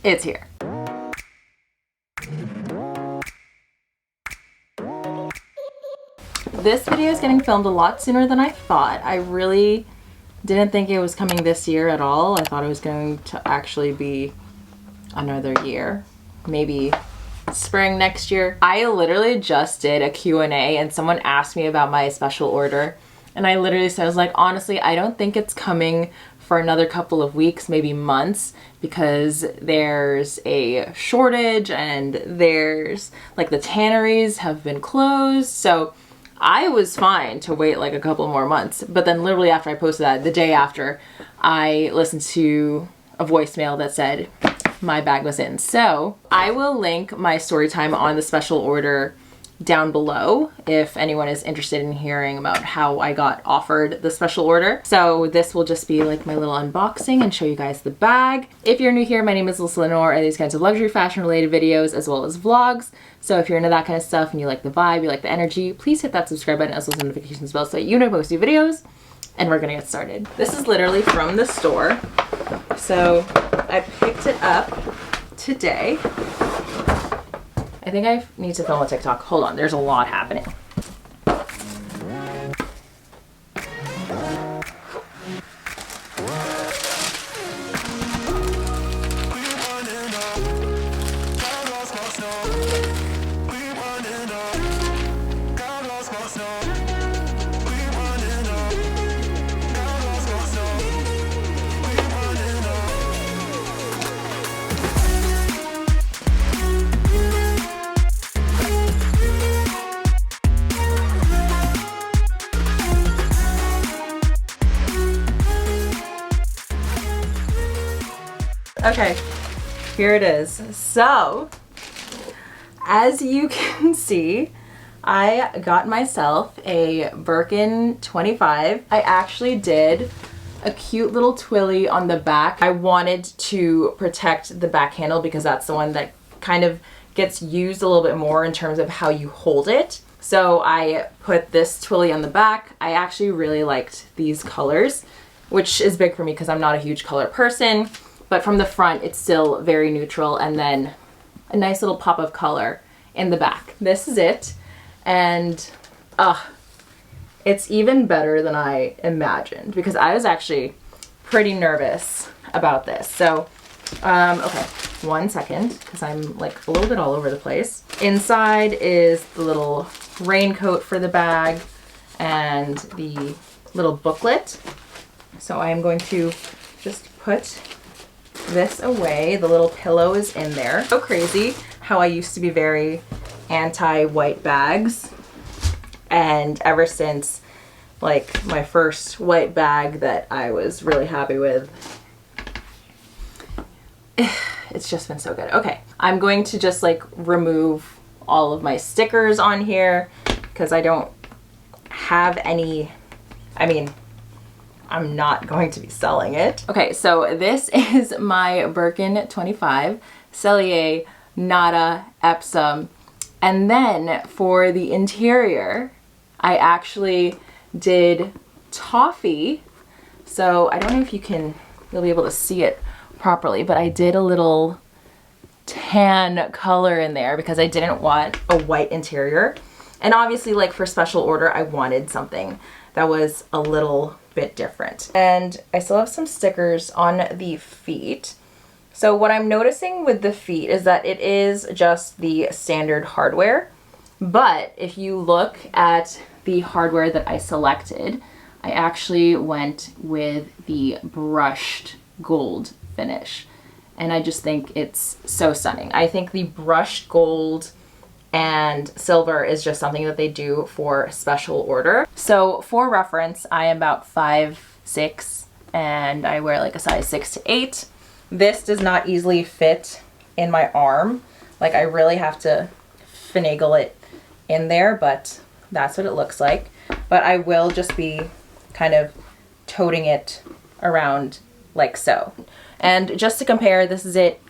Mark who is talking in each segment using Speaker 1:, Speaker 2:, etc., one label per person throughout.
Speaker 1: it's here. This video is getting filmed a lot sooner than I thought. I really didn't think it was coming this year at all. I thought it was going to actually be another year, maybe spring next year. I literally just did a Q&A and someone asked me about my special order, and I literally said, I was like, honestly, I don't think it's coming for another couple of weeks, maybe months, because there's a shortage and there's like the tanneries have been closed. So I was fine to wait like a couple more months, but then literally after I posted that, the day after, I listened to a voicemail that said my bag was in. So I will link my story time on the special order down below if anyone is interested in hearing about how I got offered the special order. So this will just be like my little unboxing and show you guys the bag. If you're new here, my name is Alyssa Lenore. I do these kinds of luxury fashion related videos as well as vlogs. So if you're into that kind of stuff and you like the vibe, you like the energy, please hit that subscribe button as well as notifications bell so that you know post new videos. And we're gonna get started. This is literally from the store. So I picked it up today. I think I need to film a TikTok. Hold on, there's a lot happening. Okay, here it is. So, as you can see, I got myself a Birkin 25. I actually did a cute little twilly on the back. I wanted to protect the back handle because that's the one that kind of gets used a little bit more in terms of how you hold it. So I put this twilly on the back. I actually really liked these colors, which is big for me because I'm not a huge color person. But from the front, it's still very neutral, and then a nice little pop of color in the back. This is it, and it's even better than I imagined because I was actually pretty nervous about this. So, okay, 1 second, because I'm like a little bit all over the place. Inside is the little raincoat for the bag and the little booklet. So I'm going to just put this away. The little pillow is in there. So crazy how I used to be very anti-white bags, and ever since like my first white bag that I was really happy with, it's just been so good. Okay, I'm going to just like remove all of my stickers on here because I don't have any. I mean, I'm not going to be selling it. Okay, so this is my Birkin 25, Cellier, Nada, Epsom. And then for the interior, I actually did toffee. So I don't know if you'll be able to see it properly, but I did a little tan color in there because I didn't want a white interior. And obviously, like for special order, I wanted something that was a little bit different. And I still have some stickers on the feet. So what I'm noticing with the feet is that it is just the standard hardware. But if you look at the hardware that I selected, I actually went with the brushed gold finish. And I just think it's so stunning. I think the brushed gold and silver is just something that they do for special order. So for reference, I am about 5'6" and I wear like a size 6 to 8. This does not easily fit in my arm. Like I really have to finagle it in there, but that's what it looks like. But I will just be kind of toting it around like so. And just to compare, this is it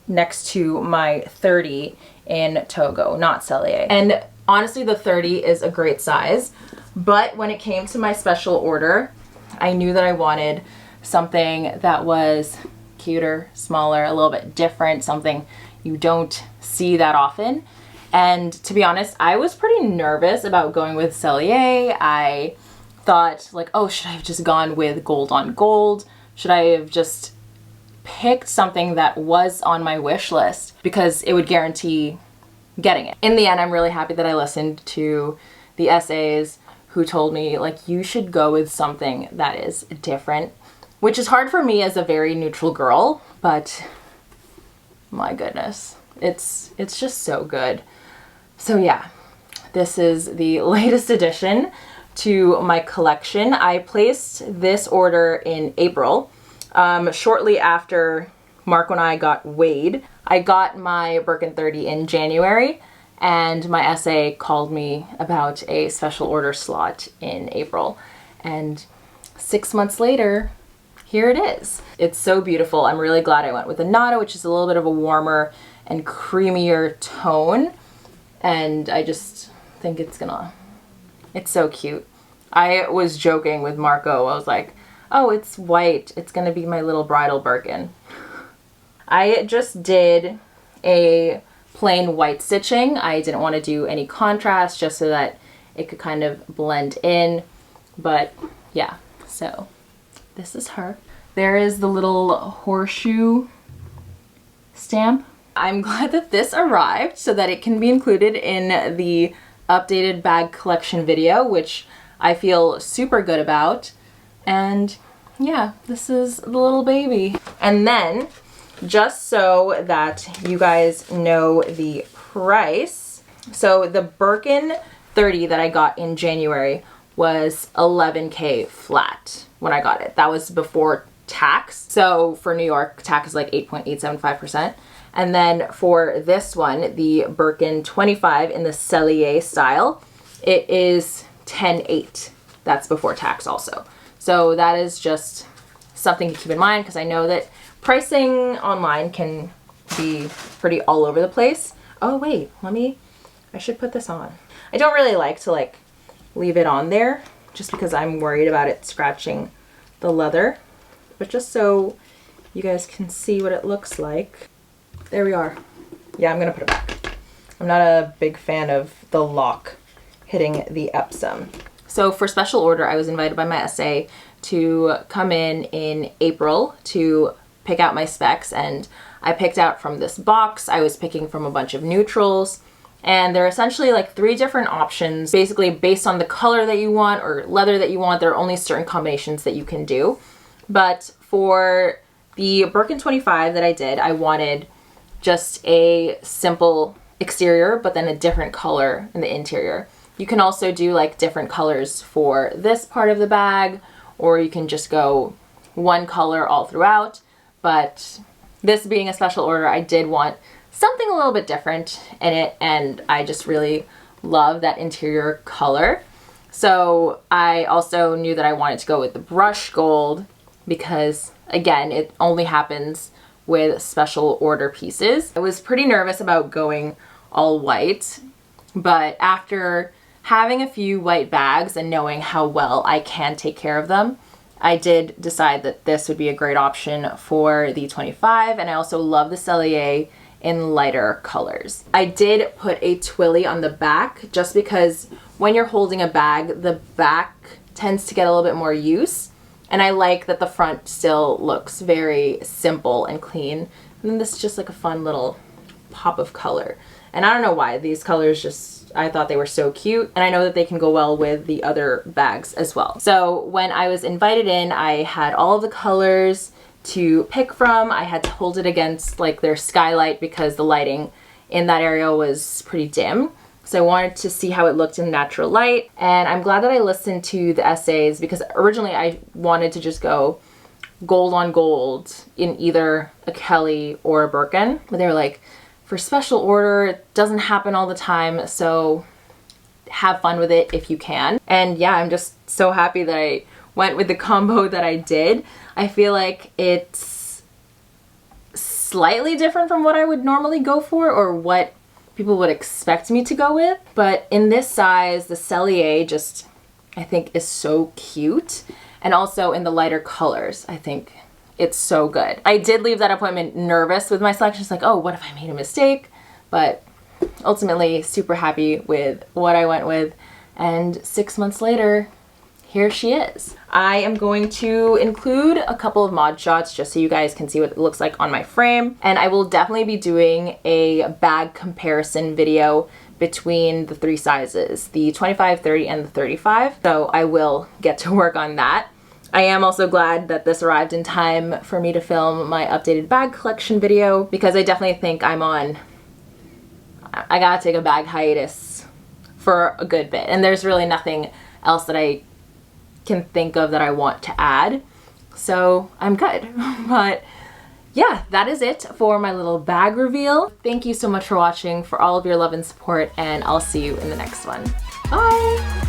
Speaker 1: next to my 30 in Togo, not Cellier. And honestly, the 30 is a great size, but when it came to my special order, I knew that I wanted something that was cuter, smaller, a little bit different, something you don't see that often. And to be honest, I was pretty nervous about going with Cellier. I thought like, oh, should I have just gone with gold on gold? Should I have just picked something that was on my wish list because it would guarantee getting it? In the end, I'm really happy that I listened to the essays who told me like, you should go with something that is different, which is hard for me as a very neutral girl, but my goodness, it's just so good. So yeah, this is the latest addition to my collection. I placed this order in April, shortly after Marco and I got weighed. I got my Birkin 30 in January, and my SA called me about a special order slot in April. And 6 months later, here it is. It's so beautiful. I'm really glad I went with the Nada, which is a little bit of a warmer and creamier tone. And I just think it's so cute. I was joking with Marco. I was like, oh, it's white. It's gonna be my little bridal Birkin. I just did a plain white stitching. I didn't want to do any contrast just so that it could kind of blend in. But yeah, so this is her. There is the little horseshoe stamp. I'm glad that this arrived so that it can be included in the updated bag collection video, which I feel super good about. And yeah, this is the little baby. And then, just so that you guys know the price, so the Birkin 30 that I got in January was $11K flat when I got it. That was before tax. So for New York, tax is like 8.875%. And then for this one, the Birkin 25 in the Cellier style, it is 10.8. That's before tax also. So that is just something to keep in mind, because I know that pricing online can be pretty all over the place. Oh wait, I should put this on. I don't really like to leave it on there just because I'm worried about it scratching the leather, but just so you guys can see what it looks like. There we are. Yeah, I'm gonna put it back. I'm not a big fan of the lock hitting the Epsom. So for special order, I was invited by my SA to come in April to pick out my specs, and I picked out from this box. I was picking from a bunch of neutrals, and there are essentially like 3 different options, basically based on the color that you want or leather that you want. There are only certain combinations that you can do. But for the Birkin 25 that I did, I wanted just a simple exterior, but then a different color in the interior. You can also do like different colors for this part of the bag, or you can just go one color all throughout. But this being a special order, I did want something a little bit different in it, and I just really love that interior color. So I also knew that I wanted to go with the brush gold because, again, it only happens with special order pieces. I was pretty nervous about going all white, but after having a few white bags and knowing how well I can take care of them, I did decide that this would be a great option for the 25, and I also love the Cellier in lighter colors. I did put a twilly on the back just because when you're holding a bag, the back tends to get a little bit more use, and I like that the front still looks very simple and clean. And then this is just like a fun little pop of color. And I don't know why, these colors just, I thought they were so cute, and I know that they can go well with the other bags as well. So when I was invited in, I had all of the colors to pick from. I had to hold it against like their skylight because the lighting in that area was pretty dim. So I wanted to see how it looked in natural light, and I'm glad that I listened to the essays because originally I wanted to just go gold on gold in either a Kelly or a Birkin, but they were like, for special order, it doesn't happen all the time, so have fun with it if you can. And yeah, I'm just so happy that I went with the combo that I did. I feel like it's slightly different from what I would normally go for or what people would expect me to go with. But in this size, the Cellier just, I think, is so cute. And also in the lighter colors, I think it's so good. I did leave that appointment nervous with my selections, like, oh, what if I made a mistake? But ultimately super happy with what I went with. And 6 months later, here she is. I am going to include a couple of mod shots just so you guys can see what it looks like on my frame. And I will definitely be doing a bag comparison video between the 3 sizes, the 25, 30, and the 35. So I will get to work on that. I am also glad that this arrived in time for me to film my updated bag collection video, because I definitely think I gotta take a bag hiatus for a good bit. And there's really nothing else that I can think of that I want to add. So I'm good. But yeah, that is it for my little bag reveal. Thank you so much for watching, for all of your love and support, and I'll see you in the next one. Bye!